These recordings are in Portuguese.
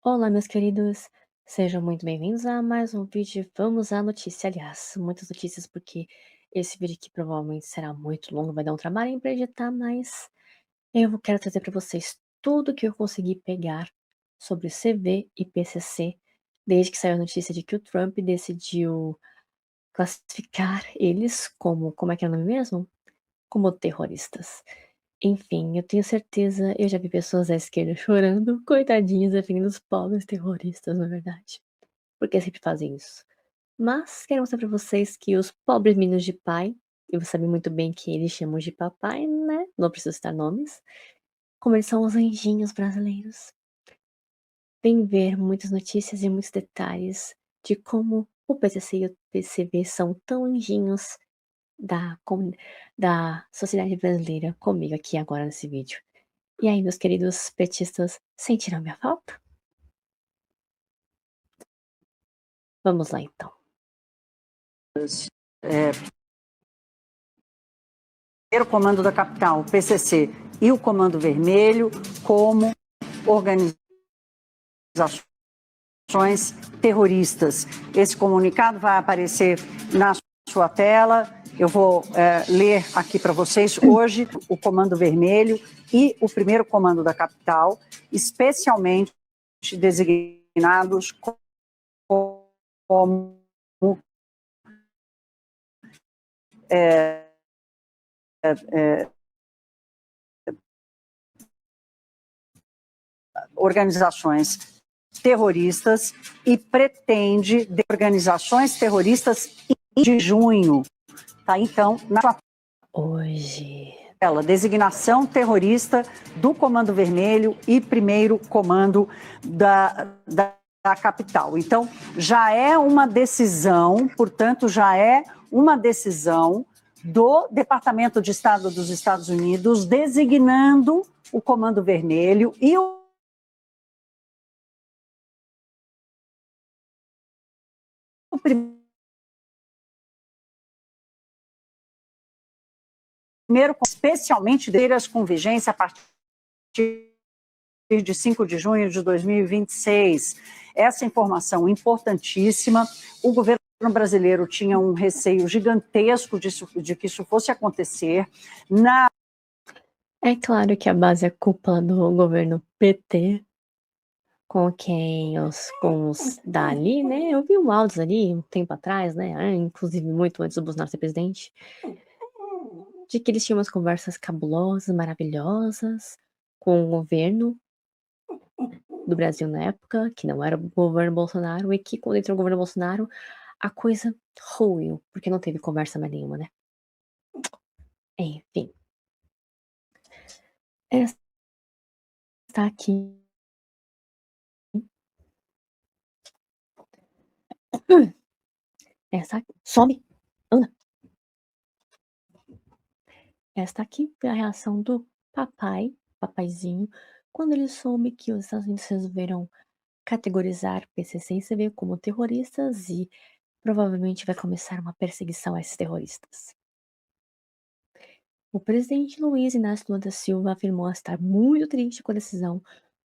Olá, meus queridos, sejam muito bem-vindos a mais um vídeo. Vamos à notícia, aliás, muitas notícias, porque esse vídeo aqui provavelmente será muito longo, vai dar um trabalho para editar, mas eu quero trazer para vocês tudo que eu consegui pegar sobre CV e PCC, desde que saiu a notícia de que o Trump decidiu classificar eles como é que é o nome mesmo? Como terroristas. Enfim, eu tenho certeza, eu já vi pessoas à esquerda chorando, coitadinhos, defendendo os pobres terroristas, na verdade, porque sempre fazem isso. Mas quero mostrar pra vocês que os pobres meninos de pai, e você sabe muito bem que eles chamam de papai, né? Não preciso citar nomes, como eles são os anjinhos brasileiros. Vem ver muitas notícias e muitos detalhes de como o PCC e o PCV são tão anjinhos da sociedade brasileira comigo aqui agora nesse vídeo. E aí, meus queridos petistas, sentiram minha falta? Vamos lá então. O Comando da Capital, o PCC, e o Comando Vermelho como organizações terroristas. Esse comunicado vai aparecer na sua tela. Eu vou ler aqui para vocês hoje o Comando Vermelho e o primeiro Comando da Capital, especialmente designados como organizações terroristas e pretende de organizações terroristas de junho. Tá? Então, na sua Hoje. tela, designação terrorista do Comando Vermelho e primeiro comando da capital. Então, já é uma decisão, portanto, já é uma decisão do Departamento de Estado dos Estados Unidos designando o Comando Vermelho e o primeiro, especialmente deiras com vigência a partir de 5 de junho de 2026. Essa informação importantíssima. O governo brasileiro tinha um receio gigantesco de que isso fosse acontecer. É claro que a base é culpa do governo PT, com os dali, né? Eu vi um áudio ali um tempo atrás, né? Inclusive muito antes do Bolsonaro ser presidente, de que eles tinham umas conversas cabulosas, maravilhosas, com o governo do Brasil na época, que não era o governo Bolsonaro, e que quando entrou o governo Bolsonaro, a coisa ruiu, porque não teve conversa mais nenhuma, né? Enfim. Essa está aqui. Essa aqui. Some! Anda! Esta aqui foi a reação do papaizinho, quando ele soube que os Estados Unidos resolveram categorizar PCC e CV como terroristas e provavelmente vai começar uma perseguição a esses terroristas. O presidente Luiz Inácio Lula da Silva afirmou estar muito triste com a decisão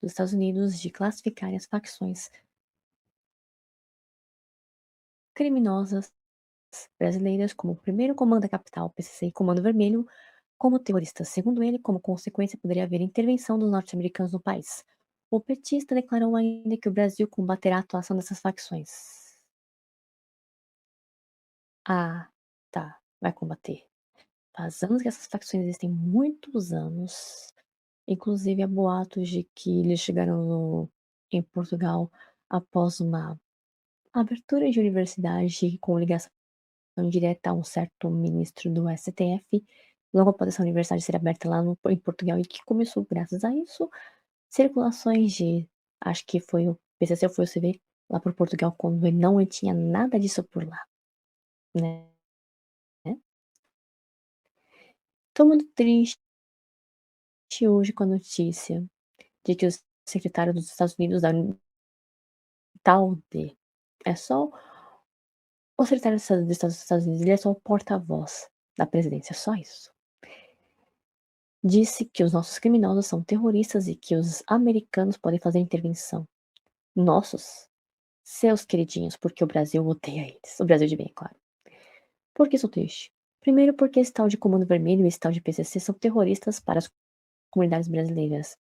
dos Estados Unidos de classificar as facções criminosas brasileiras como o primeiro Comando da Capital, PCC e Comando Vermelho, como terroristas. Segundo ele, como consequência, poderia haver intervenção dos norte-americanos no país. O petista declarou ainda que o Brasil combaterá a atuação dessas facções. Ah, tá, vai combater. Faz anos que essas facções existem, muitos anos. Inclusive, há boatos de que eles chegaram em Portugal após uma abertura de universidade com ligação direta a um certo ministro do STF, logo após essa universidade ser aberta lá em Portugal, e que começou, graças a isso, circulações de, acho que foi o PCC ou foi o CV, lá por Portugal, quando ele não tinha nada disso por lá, né? Tô muito triste hoje com a notícia de que o secretário dos Estados Unidos da tal de é só o secretário dos Estados Unidos, ele é só o porta-voz da presidência, só isso. Disse que os nossos criminosos são terroristas e que os americanos podem fazer intervenção. nossos, seus queridinhos, porque o Brasil odeia eles. O Brasil de bem, é claro. Por que estou triste? Primeiro porque esse tal de Comando Vermelho e esse tal de PCC são terroristas para as comunidades brasileiras,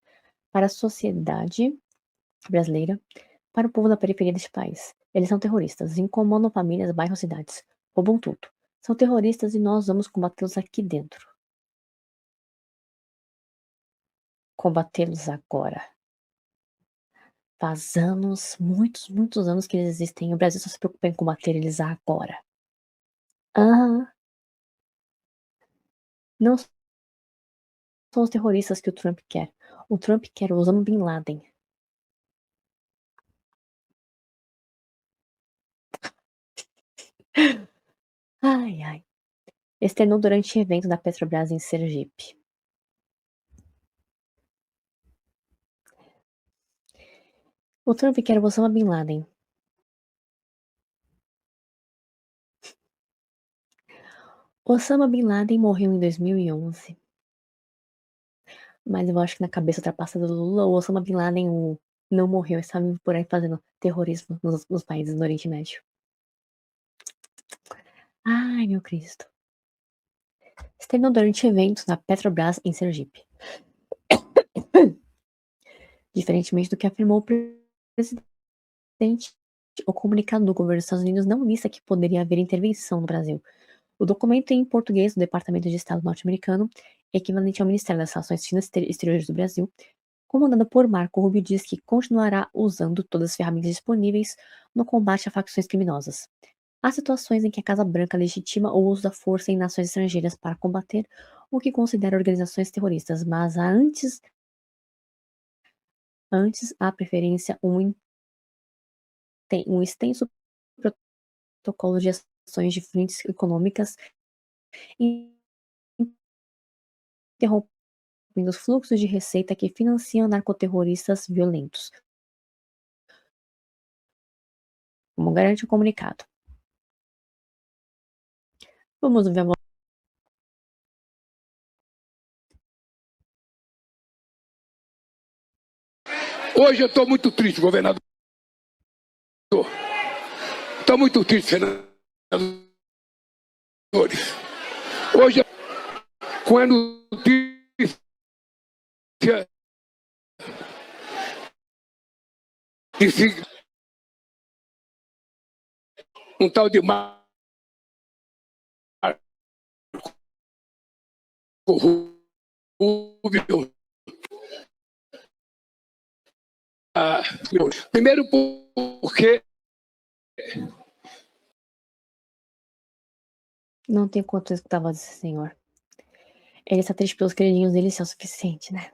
para a sociedade brasileira, para o povo da periferia deste país. Eles são terroristas, incomodam famílias, bairros, cidades, roubam tudo. São terroristas e nós vamos combatê-los aqui dentro. Combatê-los agora. Faz anos, muitos, muitos anos que eles existem. O Brasil só se preocupa em combater eles agora. Ah, não são os terroristas que o Trump quer. O Trump quer o Osama Bin Laden. Ai, ai. Externou durante evento da Petrobras em Sergipe. O Trump quer o Osama Bin Laden. Osama Bin Laden morreu em 2011. Mas eu acho que na cabeça ultrapassada do Lula, o Osama Bin Laden não morreu, está por aí fazendo terrorismo nos países do Oriente Médio. Ai, meu Cristo. Externou durante eventos da Petrobras em Sergipe. Diferentemente do que afirmou o presidente, o comunicado do governo dos Estados Unidos não lista que poderia haver intervenção no Brasil. O documento em português do Departamento de Estado norte-americano, equivalente ao Ministério das Relações Exteriores do Brasil, comandado por Marco Rubio, diz que continuará usando todas as ferramentas disponíveis no combate a facções criminosas. Há situações em que a Casa Branca legitima o uso da força em nações estrangeiras para combater o que considera organizações terroristas, mas há antes há preferência um extenso protocolo de ações de frentes econômicas interrompendo os fluxos de receita que financiam narcoterroristas violentos, como garante o comunicado. Vamos ver. Hoje eu estou muito triste, governador. Estou muito triste, senadores. Hoje, com a notícia de um tal de Marco Rubio. Primeiro porque Não tem quanto escutar a voz desse senhor. Ele está triste pelos queridinhos dele, isso é o suficiente, né?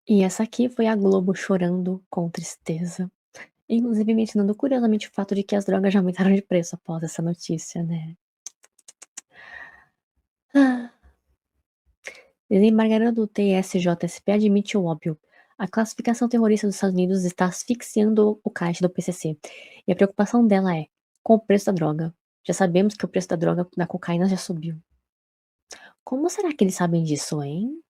E essa aqui foi a Globo chorando com tristeza. Inclusive mencionando curiosamente o fato de que as drogas já aumentaram de preço após essa notícia, né? Desembargador do TSJSP admite o óbvio. A classificação terrorista dos Estados Unidos está asfixiando o caixa do PCC. E a preocupação dela é com o preço da droga. Já sabemos que o preço da droga da cocaína já subiu. Como será que eles sabem disso, hein?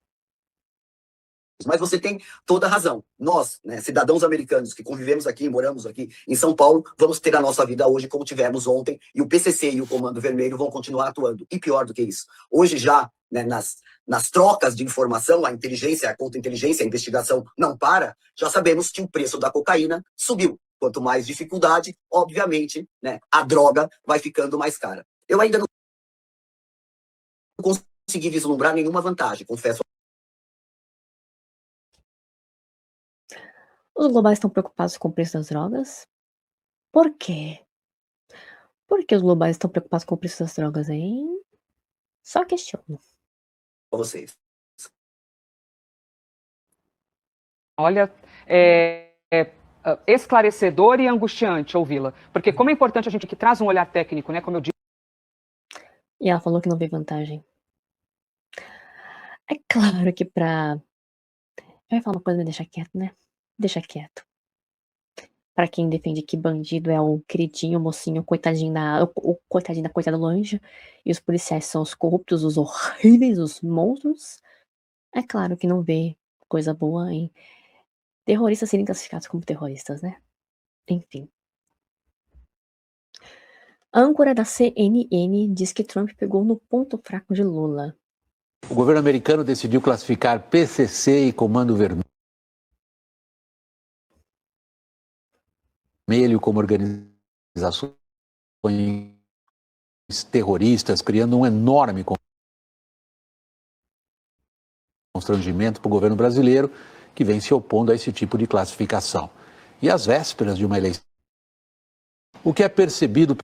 Mas você tem toda a razão. Nós, né, cidadãos americanos que convivemos aqui, moramos aqui em São Paulo, vamos ter a nossa vida hoje como tivemos ontem, e o PCC e o Comando Vermelho vão continuar atuando. E pior do que isso, hoje já, né, nas trocas de informação, a inteligência, a contra-inteligência, a investigação não para, já sabemos que o preço da cocaína subiu. Quanto mais dificuldade, obviamente, né, a droga vai ficando mais cara. Eu ainda não consegui vislumbrar nenhuma vantagem, confesso. Os globais estão preocupados com o preço das drogas? Por quê? Por que os globais estão preocupados com o preço das drogas, hein? Só questiono. A vocês. Olha, esclarecedor e angustiante ouvi-la, porque como é importante a gente que traz um olhar técnico, né, como eu disse. E ela falou que não vê vantagem. É claro que pra... Eu ia falar uma coisa, mas deixa quieto, né? Deixa quieto. Pra quem defende que bandido é o queridinho, o mocinho, o coitadinho da coitada do Anja, e os policiais são os corruptos, os horríveis, os monstros, é claro que não vê coisa boa em terroristas serem classificados como terroristas, né. Enfim. Âncora da CNN diz que Trump pegou no ponto fraco de Lula. O governo americano decidiu classificar PCC e Comando Vermelho como organizações terroristas, criando um enorme constrangimento para o governo brasileiro, que vem se opondo a esse tipo de classificação. E às vésperas de uma eleição, o que é percebido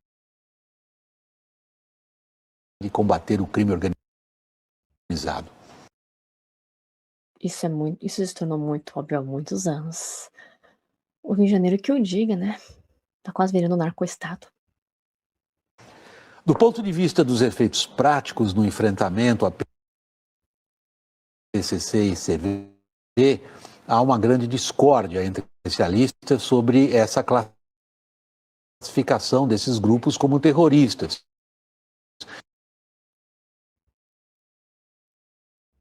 de combater o crime organizado. Isso se tornou muito óbvio há muitos anos. O Rio de Janeiro que o diga, né, tá quase virando um narco-estado. Do ponto de vista dos efeitos práticos no enfrentamento a PCC e CVV, há uma grande discórdia entre especialistas sobre essa classificação desses grupos como terroristas.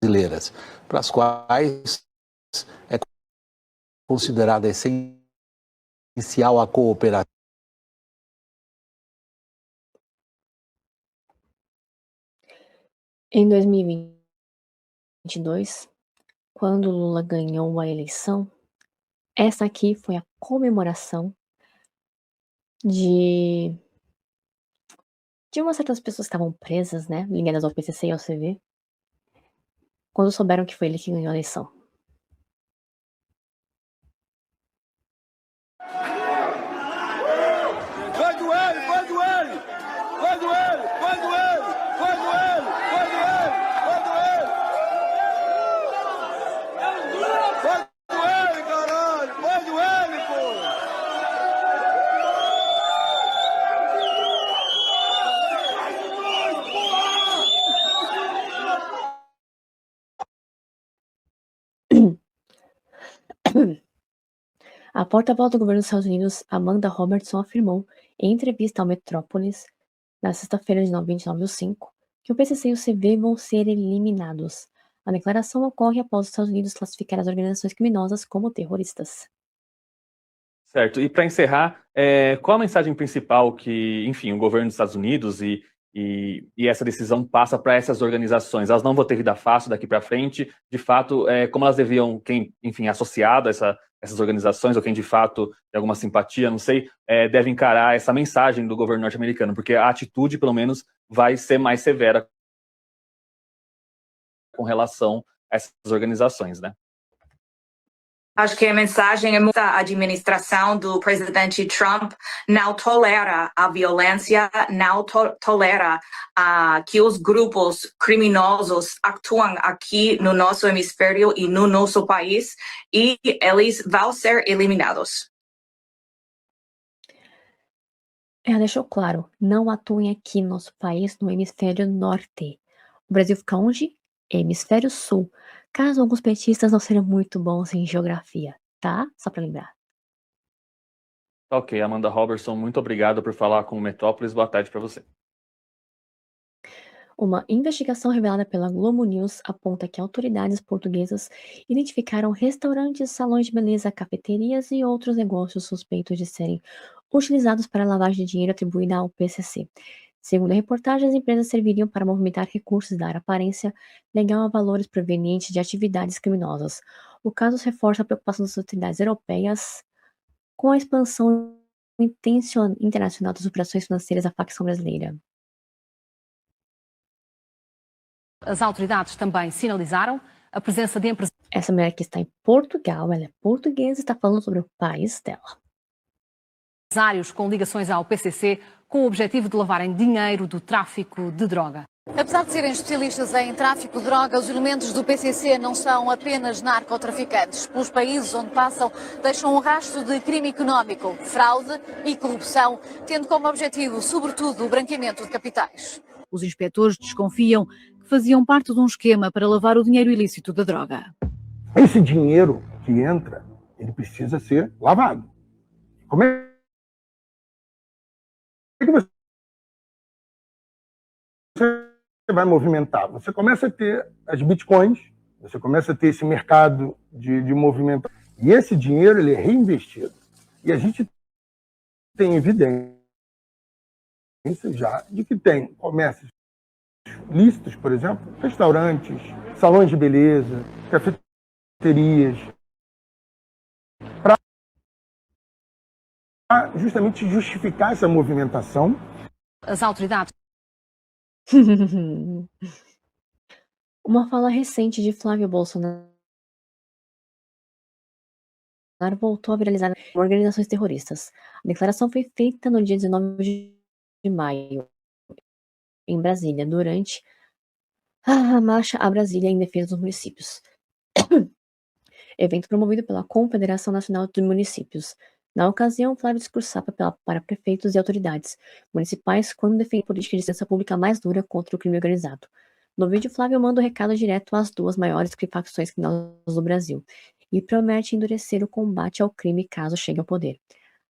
Brasileiras, para as quais é considerada essencial a cooperação. Em 2022, quando Lula ganhou a eleição, essa aqui foi a comemoração de umas certas pessoas que estavam presas, né, ligadas ao PCC e ao CV, quando souberam que foi ele que ganhou a eleição. Vai doer, vai doer! Vai doer, vai doer! Vai doer, vai doer! Vai doer! Vai doer, caralho! Vai doer, pô! A porta-voz do governo dos Estados Unidos, Amanda Robertson, afirmou, em entrevista ao Metrópolis, na sexta-feira de 29/5, que o PCC e o CV vão ser eliminados. A declaração ocorre após os Estados Unidos classificar as organizações criminosas como terroristas. Certo. E para encerrar, qual a mensagem principal que, enfim, o governo dos Estados Unidos e essa decisão passa para essas organizações? Elas não vão ter vida fácil daqui para frente. De fato, como elas deviam, quem, enfim, associado a essas organizações, ou quem de fato tem alguma simpatia, não sei, deve encarar essa mensagem do governo norte-americano, porque a atitude, pelo menos, vai ser mais severa com relação a essas organizações, né? Acho que a mensagem é muito: a administração do presidente Trump não tolera a violência, não tolera que os grupos criminosos atuam aqui no nosso hemisfério e no nosso país, e eles vão ser eliminados. Ela deixou claro, não atuem aqui no nosso país, no hemisfério norte. O Brasil fica onde? Hemisfério sul. Caso alguns petistas não sejam muito bons em geografia, tá? Só pra lembrar. Ok, Amanda Robertson, muito obrigado por falar com o Metrópolis. Boa tarde para você. Uma investigação revelada pela Globo News aponta que autoridades portuguesas identificaram restaurantes, salões de beleza, cafeterias e outros negócios suspeitos de serem utilizados para lavagem de dinheiro atribuída ao PCC. Segundo a reportagem, as empresas serviriam para movimentar recursos e dar aparência legal a valores provenientes de atividades criminosas. O caso reforça a preocupação das autoridades europeias com a expansão internacional das operações financeiras da facção brasileira. As autoridades também sinalizaram a presença de empresários. Essa mulher que está em Portugal, ela é portuguesa e está falando sobre o país dela. Empresários com ligações ao PCC, com o objetivo de lavarem dinheiro do tráfico de droga. Apesar de serem especialistas em tráfico de droga, os elementos do PCC não são apenas narcotraficantes. Pelos países onde passam, deixam um rastro de crime económico, fraude e corrupção, tendo como objetivo, sobretudo, o branqueamento de capitais. Os inspetores desconfiam que faziam parte de um esquema para lavar o dinheiro ilícito da droga. Esse dinheiro que entra, ele precisa ser lavado. Como é que você vai movimentar? Você começa a ter as bitcoins, você começa a ter esse mercado de movimentação. E esse dinheiro ele é reinvestido. E a gente tem evidência já de que tem comércios lícitos, por exemplo, restaurantes, salões de beleza, cafeterias, para justamente justificar essa movimentação. As autoridades. Uma fala recente de Flávio Bolsonaro voltou a viralizar organizações terroristas. A declaração foi feita no dia 19 de maio, em Brasília, durante a Marcha a Brasília em defesa dos municípios. Evento promovido pela Confederação Nacional dos Municípios. Na ocasião, Flávio discursava para prefeitos e autoridades municipais quando defendia a política de segurança pública mais dura contra o crime organizado. No vídeo, Flávio manda um recado direto às duas maiores facções criminosas do Brasil e promete endurecer o combate ao crime caso chegue ao poder.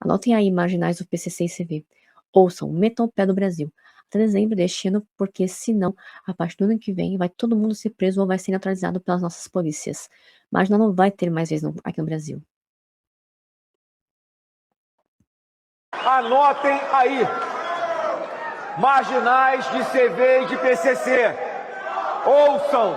Anotem aí, marginais do PCC e CV. Ouçam, metam o pé do Brasil. Até dezembro deste ano, porque senão, a partir do ano que vem, vai todo mundo ser preso ou vai ser neutralizado pelas nossas polícias. Marginal não vai ter mais vez aqui no Brasil. Anotem aí. Marginais de CV e de PCC. Ouçam.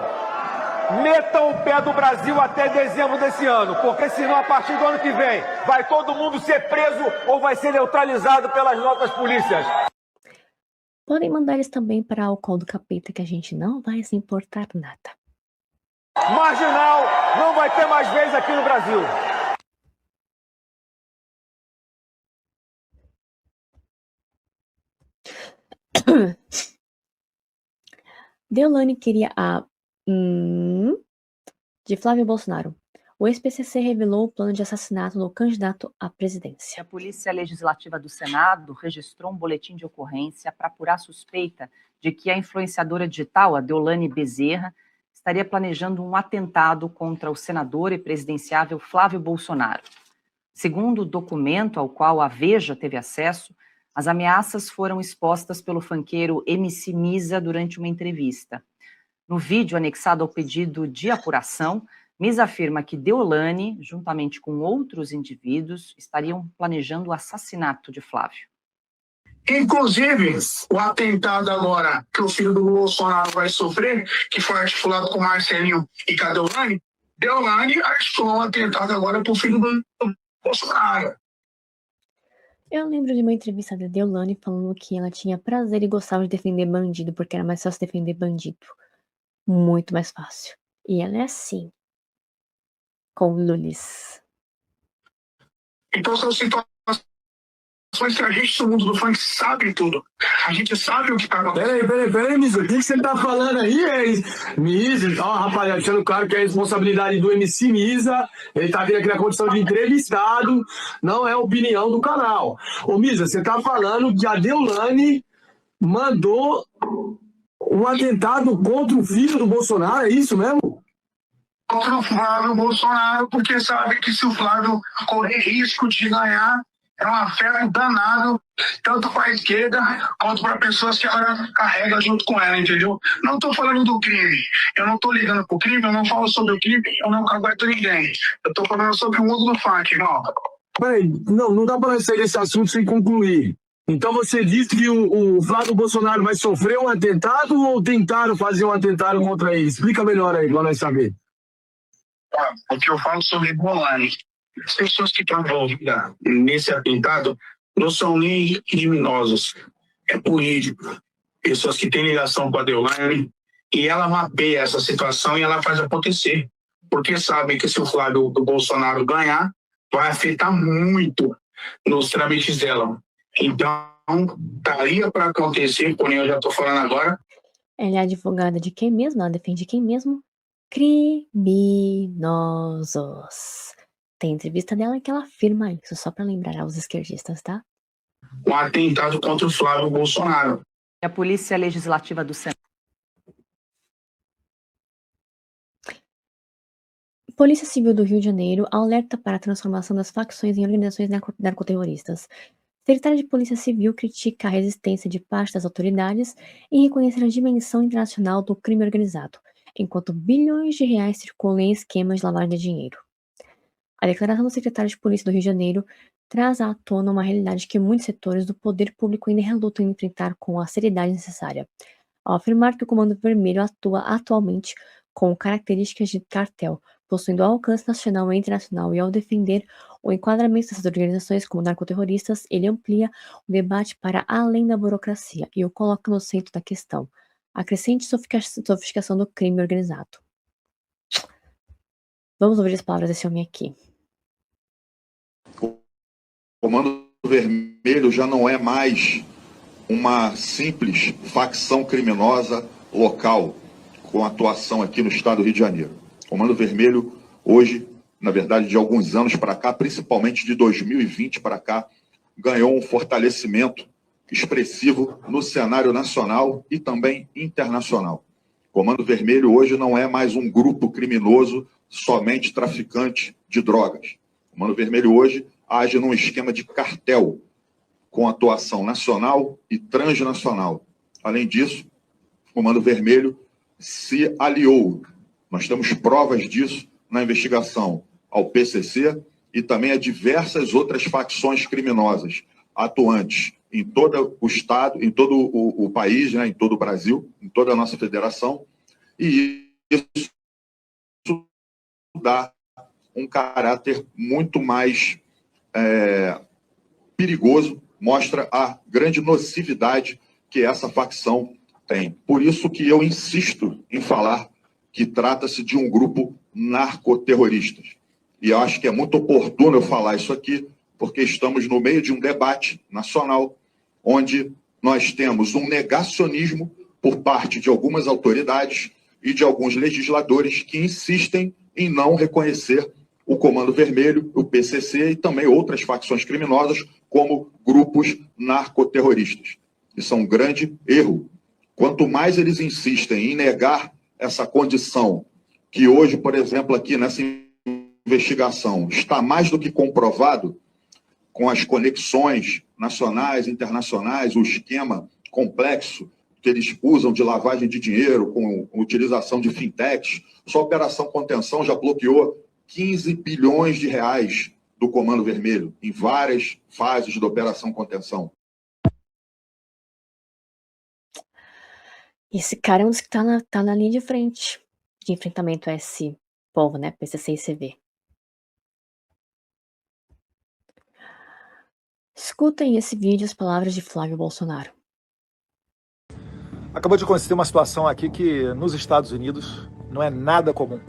Metam o pé do Brasil até dezembro desse ano, porque senão a partir do ano que vem vai todo mundo ser preso ou vai ser neutralizado pelas nossas polícias. Podem mandar eles também para o colo do capeta que a gente não vai se importar nada. Marginal não vai ter mais vez aqui no Brasil. Deolane queria a de Flávio Bolsonaro. O ex-PCC revelou o plano de assassinato do candidato à presidência. A Polícia Legislativa do Senado registrou um boletim de ocorrência para apurar a suspeita de que a influenciadora digital, a Deolane Bezerra, estaria planejando um atentado contra o senador e presidenciável Flávio Bolsonaro. Segundo o documento ao qual a Veja teve acesso, as ameaças foram expostas pelo funkeiro MC Misa durante uma entrevista. No vídeo anexado ao pedido de apuração, Misa afirma que Deolane, juntamente com outros indivíduos, estariam planejando o assassinato de Flávio. Inclusive, o atentado agora que o filho do Bolsonaro vai sofrer, que foi articulado com Marcelinho e com a Deolane articulou um atentado agora para o filho do Bolsonaro. Eu lembro de uma entrevista da Deolane falando que ela tinha prazer e gostava de defender bandido, porque era mais fácil defender bandido. Muito mais fácil. E ela é assim. Com Lulis. Então são situações que a gente do mundo do funk sabe tudo. A gente sabe o que tá acontecendo. Peraí, Misa. O que você tá falando aí, Misa? Ó, rapaz, deixando claro que é a responsabilidade do MC Misa. Ele tá vindo aqui na condição de entrevistado. Não é opinião do canal. Ô, Misa, você tá falando que a Deolane mandou um atentado contra o filho do Bolsonaro, é isso mesmo? Contra o Flávio Bolsonaro, porque sabe que se o Flávio correr risco de ganhar, é um afeto danado, tanto para a esquerda quanto para pessoas que ela carrega junto com ela, entendeu? Não estou falando do crime, eu não estou ligando pro crime, eu não falo sobre o crime, eu não cagueto ninguém. Eu estou falando sobre o mundo do funk, não. Peraí, não dá para sair desse assunto sem concluir. Então você diz que o Flávio Bolsonaro vai sofrer um atentado ou tentaram fazer um atentado contra ele? Explica melhor aí, para nós saber. O que eu falo sobre Deolane, as pessoas que estão envolvidas nesse atentado não são nem criminosos, é político. Pessoas que têm ligação com a Deolane e ela mapeia essa situação e ela faz acontecer. Porque sabem que se o Flávio do Bolsonaro ganhar, vai afetar muito nos trâmites dela. Então, estaria para acontecer, porém eu já estou falando agora. Ela é advogada de quem mesmo? Ela defende quem mesmo? Criminosos. Tem entrevista dela que ela afirma isso, só para lembrar aos esquerdistas, tá? Um atentado contra o Flávio Bolsonaro. A Polícia Legislativa do Senado. Polícia Civil do Rio de Janeiro alerta para a transformação das facções em organizações narcoterroristas. Secretário de Polícia Civil critica a resistência de parte das autoridades em reconhecer a dimensão internacional do crime organizado, enquanto bilhões de reais circulam em esquemas de lavagem de dinheiro. A declaração do secretário de Polícia do Rio de Janeiro traz à tona uma realidade que muitos setores do poder público ainda relutam em enfrentar com a seriedade necessária, ao afirmar que o Comando Vermelho atua atualmente com características de cartel, possuindo alcance nacional e internacional, e ao defender o enquadramento dessas organizações como narcoterroristas, ele amplia o debate para além da burocracia e o coloca no centro da questão, a crescente sofisticação do crime organizado. Vamos ouvir as palavras desse homem aqui. O Comando Vermelho já não é mais uma simples facção criminosa local com atuação aqui no estado do Rio de Janeiro. O Comando Vermelho hoje, na verdade, de alguns anos para cá, principalmente de 2020 para cá, ganhou um fortalecimento expressivo no cenário nacional e também internacional. O Comando Vermelho hoje não é mais um grupo criminoso somente traficante de drogas. O Comando Vermelho hoje age num esquema de cartel, com atuação nacional e transnacional. Além disso, o Comando Vermelho se aliou. Nós temos provas disso na investigação ao PCC e também a diversas outras facções criminosas atuantes em todo o estado, em todo o país, né, em todo o Brasil, em toda a nossa federação, e isso dá um caráter muito mais perigoso, mostra a grande nocividade que essa facção tem. Por isso que eu insisto em falar que trata-se de um grupo narcoterrorista. E eu acho que é muito oportuno eu falar isso aqui, porque estamos no meio de um debate nacional, onde nós temos um negacionismo por parte de algumas autoridades e de alguns legisladores que insistem em não reconhecer o Comando Vermelho, o PCC e também outras facções criminosas como grupos narcoterroristas. Isso é um grande erro. Quanto mais eles insistem em negar essa condição, que hoje, por exemplo, aqui nessa investigação, está mais do que comprovado com as conexões nacionais, internacionais, o esquema complexo que eles usam de lavagem de dinheiro, com utilização de fintechs, só a Operação Contenção já bloqueou 15 bilhões de reais do Comando Vermelho, em várias fases da Operação Contenção. Esse cara é um dos que tá na linha de frente de enfrentamento a esse povo, né? PCC e CV. Escutem esse vídeo as palavras de Flávio Bolsonaro. Acabou de acontecer uma situação aqui que nos Estados Unidos não é nada comum.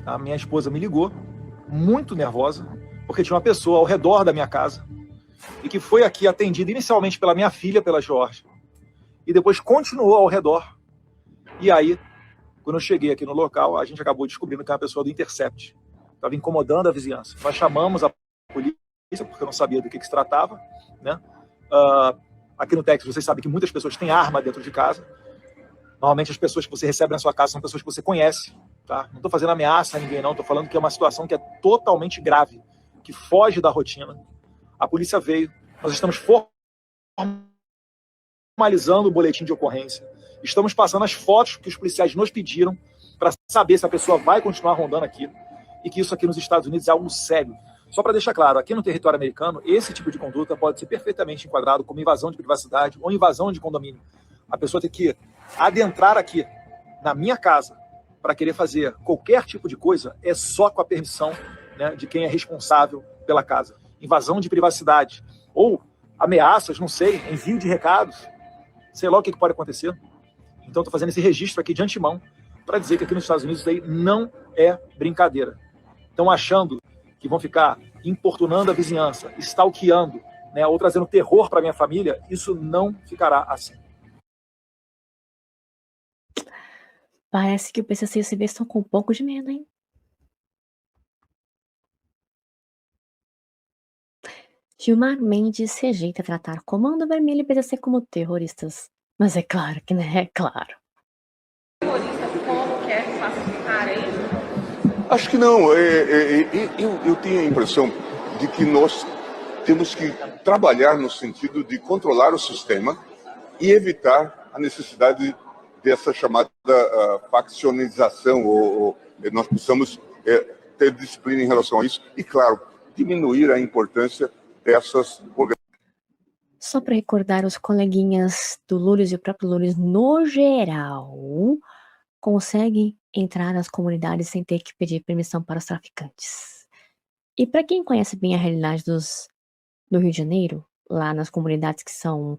A minha esposa me ligou, muito nervosa, porque tinha uma pessoa ao redor da minha casa e que foi aqui atendida inicialmente pela minha filha, pela Georgia, e depois continuou ao redor. E aí, quando eu cheguei aqui no local, a gente acabou descobrindo que era uma pessoa do Intercept. Estava incomodando a vizinhança. Nós chamamos a polícia, porque eu não sabia do que se tratava, né? Aqui no Texas, vocês sabem que muitas pessoas têm arma dentro de casa. Normalmente as pessoas que você recebe na sua casa são pessoas que você conhece, tá? Não estou fazendo ameaça a ninguém, não. Estou falando que é uma situação que é totalmente grave, que foge da rotina. A polícia veio, nós estamos formalizando o boletim de ocorrência. Estamos passando as fotos que os policiais nos pediram para saber se a pessoa vai continuar rondando aqui e que isso aqui nos Estados Unidos é algo sério. Só para deixar claro, aqui no território americano, esse tipo de conduta pode ser perfeitamente enquadrado como invasão de privacidade ou invasão de condomínio. A pessoa tem que adentrar aqui na minha casa para querer fazer qualquer tipo de coisa é só com a permissão, né, de quem é responsável pela casa. Invasão de privacidade ou ameaças, não sei, envio de recados, sei lá o que pode acontecer. Então estou fazendo esse registro aqui de antemão para dizer que aqui nos Estados Unidos isso daí não é brincadeira. Estão achando que vão ficar importunando a vizinhança, stalkeando, né, ou trazendo terror para minha família, isso não ficará assim. Parece que o PCC e o CV estão com um pouco de medo, hein? Gilmar Mendes rejeita tratar Comando Vermelho e PCC como terroristas. Mas é claro que, né? É claro. Terrorista como quer classificar, hein? Acho que não. Eu tenho a impressão de que nós temos que trabalhar no sentido de controlar o sistema e evitar a necessidade dessa chamada faccionização, ou nós precisamos ter disciplina em relação a isso e, claro, diminuir a importância dessas organizações. Só para recordar, os coleguinhas do Loures e o próprio Loures, no geral, conseguem entrar nas comunidades sem ter que pedir permissão para os traficantes. E para quem conhece bem a realidade do Rio de Janeiro, lá nas comunidades que são,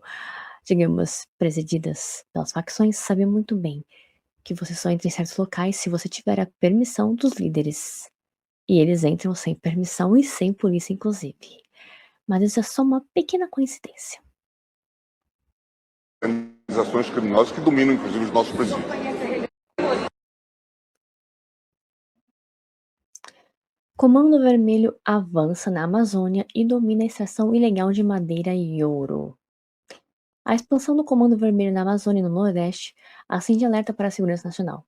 digamos, presididas pelas facções, sabe muito bem que você só entra em certos locais se você tiver a permissão dos líderes. E eles entram sem permissão e sem polícia, inclusive. Mas isso é só uma pequena coincidência. Organizações criminosas que dominam, inclusive, os nossos presídios. Comando Vermelho avança na Amazônia e domina a extração ilegal de madeira e ouro. A expansão do Comando Vermelho na Amazônia e no Nordeste acende alerta para a segurança nacional.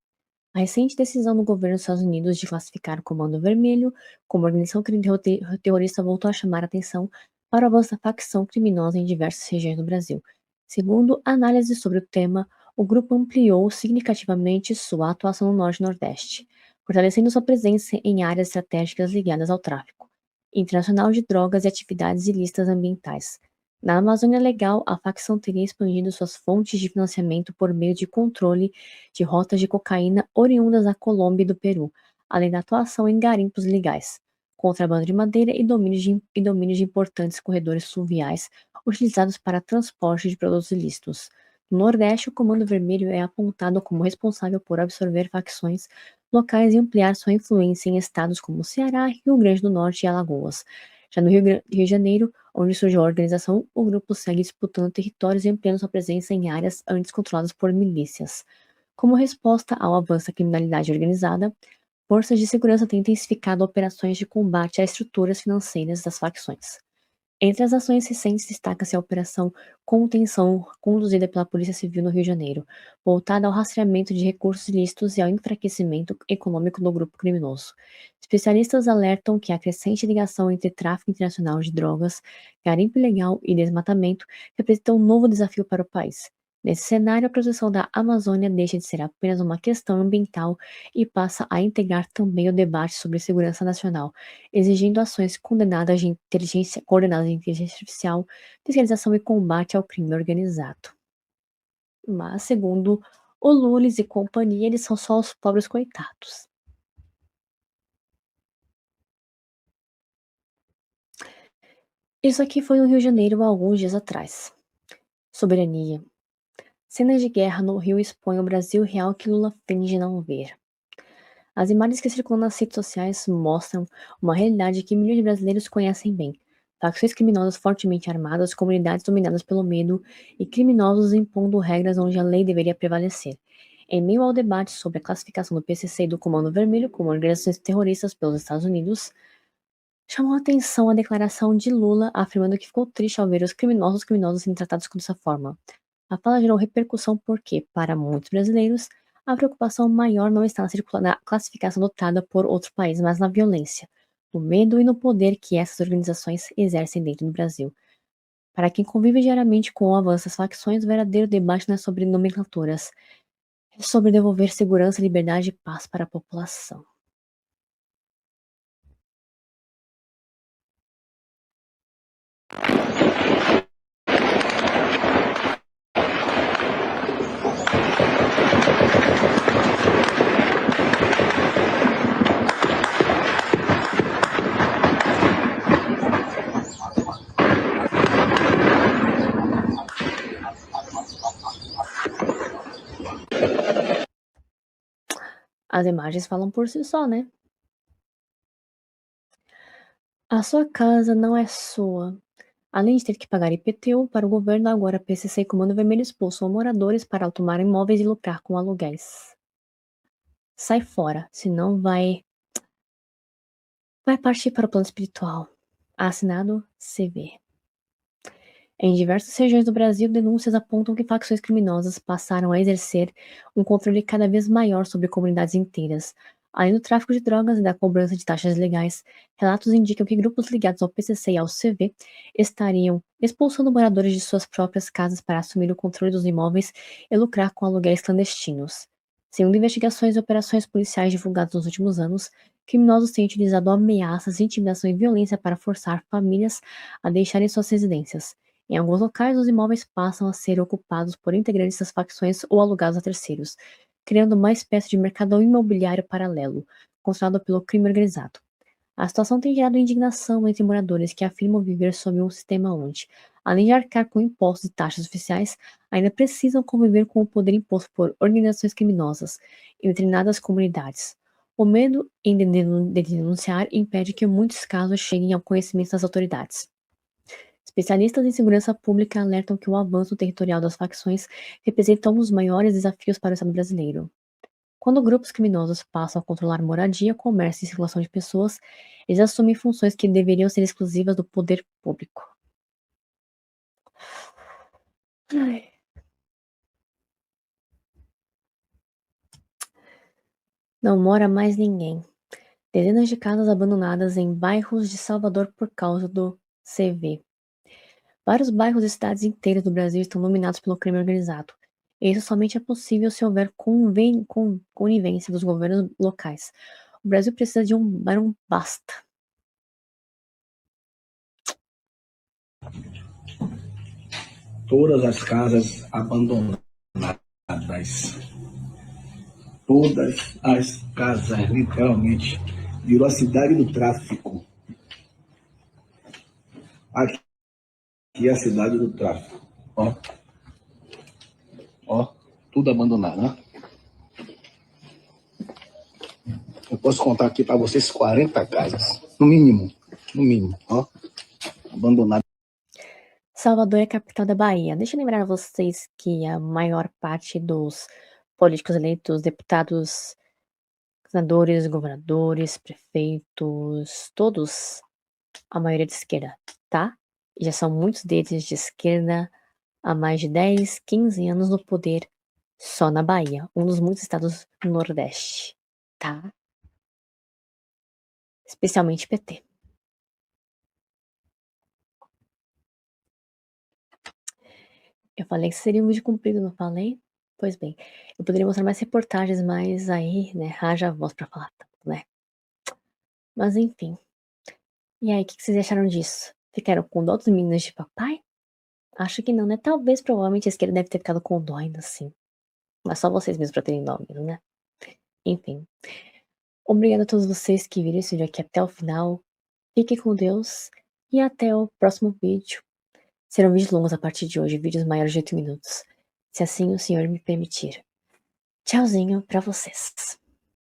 A recente decisão do governo dos Estados Unidos de classificar o Comando Vermelho como organização terrorista voltou a chamar a atenção para o avanço da facção criminosa em diversas regiões do Brasil. Segundo análises sobre o tema, o grupo ampliou significativamente sua atuação no Norte e Nordeste, fortalecendo sua presença em áreas estratégicas ligadas ao tráfico internacional de drogas e atividades ilícitas ambientais. Na Amazônia Legal, a facção teria expandido suas fontes de financiamento por meio de controle de rotas de cocaína oriundas da Colômbia e do Peru, além da atuação em garimpos ilegais, contrabando de madeira e domínios de importantes corredores fluviais utilizados para transporte de produtos ilícitos. No Nordeste, o Comando Vermelho é apontado como responsável por absorver facções locais e ampliar sua influência em estados como Ceará, Rio Grande do Norte e Alagoas. Já no Rio de Janeiro, onde surgiu a organização, o grupo segue disputando territórios e ampliando sua presença em áreas antes controladas por milícias. Como resposta ao avanço da criminalidade organizada, forças de segurança têm intensificado operações de combate às estruturas financeiras das facções. Entre as ações recentes destaca-se a Operação Contenção, conduzida pela Polícia Civil no Rio de Janeiro, voltada ao rastreamento de recursos ilícitos e ao enfraquecimento econômico do grupo criminoso. Especialistas alertam que a crescente ligação entre tráfico internacional de drogas, garimpo ilegal e desmatamento representa um novo desafio para o país. Nesse cenário, a proteção da Amazônia deixa de ser apenas uma questão ambiental e passa a integrar também o debate sobre segurança nacional, exigindo ações coordenadas de inteligência artificial, fiscalização e combate ao crime organizado. Mas, segundo o Loures e companhia, eles são só os pobres coitados. Isso aqui foi no Rio de Janeiro há alguns dias atrás. Soberania. Cenas de guerra no Rio expõem o Brasil real que Lula finge não ver. As imagens que circulam nas redes sociais mostram uma realidade que milhões de brasileiros conhecem bem. Facções criminosas fortemente armadas, comunidades dominadas pelo medo e criminosos impondo regras onde a lei deveria prevalecer. Em meio ao debate sobre a classificação do PCC e do Comando Vermelho como organizações terroristas pelos Estados Unidos, chamou a atenção a declaração de Lula afirmando que ficou triste ao ver os criminosos sendo tratados dessa forma. A fala gerou repercussão porque, para muitos brasileiros, a preocupação maior não está na classificação adotada por outros países, mas na violência, no medo e no poder que essas organizações exercem dentro do Brasil. Para quem convive diariamente com o avanço das facções, o verdadeiro debate não é sobre nomenclaturas, é sobre devolver segurança, liberdade e paz para a população. As imagens falam por si só, né? A sua casa não é sua. Além de ter que pagar IPTU para o governo, agora PCC e Comando Vermelho expulsam moradores para tomar imóveis e lucrar com aluguéis. Sai fora, senão vai partir para o plano espiritual. Assinado CV. Em diversas regiões do Brasil, denúncias apontam que facções criminosas passaram a exercer um controle cada vez maior sobre comunidades inteiras, Além do tráfico de drogas e da cobrança de taxas ilegais, relatos indicam que grupos ligados ao PCC e ao CV estariam expulsando moradores de suas próprias casas para assumir o controle dos imóveis e lucrar com aluguéis clandestinos. Segundo investigações e operações policiais divulgadas nos últimos anos, criminosos têm utilizado ameaças, intimidação e violência para forçar famílias a deixarem suas residências. Em alguns locais, os imóveis passam a ser ocupados por integrantes das facções ou alugados a terceiros, criando uma espécie de mercado imobiliário paralelo, controlado pelo crime organizado. A situação tem gerado indignação entre moradores que afirmam viver sob um sistema onde, além de arcar com impostos e taxas oficiais, ainda precisam conviver com o poder imposto por organizações criminosas em determinadas comunidades. O medo em denunciar impede que muitos casos cheguem ao conhecimento das autoridades. Especialistas em segurança pública alertam que o avanço territorial das facções representa um dos maiores desafios para o Estado brasileiro. Quando grupos criminosos passam a controlar moradia, comércio e circulação de pessoas, eles assumem funções que deveriam ser exclusivas do poder público. Ai. Não mora mais ninguém. Dezenas de casas abandonadas em bairros de Salvador por causa do CV. Vários bairros e cidades inteiras do Brasil estão dominados pelo crime organizado. E isso somente é possível se houver conivência dos governos locais. O Brasil precisa de um basta. Todas as casas abandonadas. Todas as casas, literalmente. Virou a cidade do tráfico. Aqui é a cidade do tráfico. Ó, tudo abandonado, né? Eu posso contar aqui para vocês 40 casas, no mínimo, ó, abandonado. Salvador é a capital da Bahia. Deixa eu lembrar a vocês que a maior parte dos políticos eleitos, deputados, senadores, governadores, prefeitos, todos, a maioria de esquerda, tá? E já são muitos deles de esquerda há mais de 10, 15 anos no poder só na Bahia, um dos muitos estados do Nordeste, tá? Especialmente PT. Eu falei que seria um vídeo comprido, não falei? Pois bem, eu poderia mostrar mais reportagens, mas aí, né, haja voz pra falar, né? Mas enfim. E aí, o que vocês acharam disso? Ficaram com dó dos meninos de papai? Acho que não, né? Talvez, provavelmente, a esquerda deve ter ficado com dó ainda assim. Mas só vocês mesmos pra terem dó mesmo, né? Enfim. Obrigada a todos vocês que viram esse vídeo aqui até o final. Fiquem com Deus e até o próximo vídeo. Serão vídeos longos a partir de hoje, vídeos maiores de 8 minutos. Se assim o Senhor me permitir. Tchauzinho pra vocês.